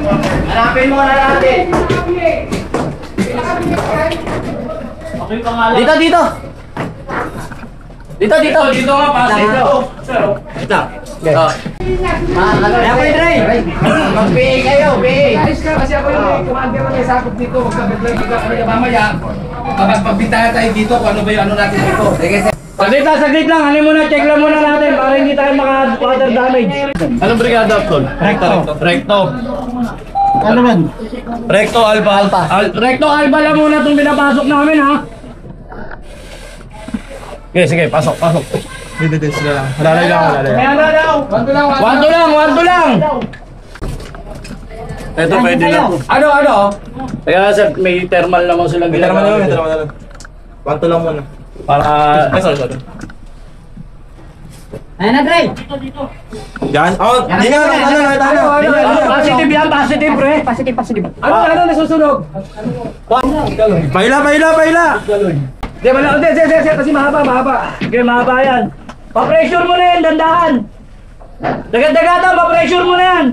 Hanapin muna natin. Dito, dito. Dito, dito. Dito nga, pasok. Dito. Kaya kayo, Dre. Mag-PA kayo, PA. Ayos ka, kasi ako yung commander na may sakop dito. Magkabigla kami na mamaya. Kapag pagbintahan tayo dito, kung ano ba yung ano natin dito. Sige, sige. Saglit lang. Ano muna, check lang muna natin para hindi tayo maka-water damage. Anong brigada, Tol? Recto. Ano man? Recto, Alpha. Recto Alba lang muna itong binapasok namin, ha? Sige, pasok. Dito, sila lang. Halalay lang. Kaya na daw. One to lang. Ito, pwede na. Ano? Kaya sir, may thermal naman silang ginagawa. Panto lang muna. Para... sorry. Ayan na, Dre. Yan? Oh, di nga. Positive yan, positive, pre. Positive. Ano nasusunog? Paila! Hindi, kasi mahaba. Okay, mahaba yan. Pa-pressure mo na yan, dandahan. Dagat-dagatan, pa-pressure mo na yan.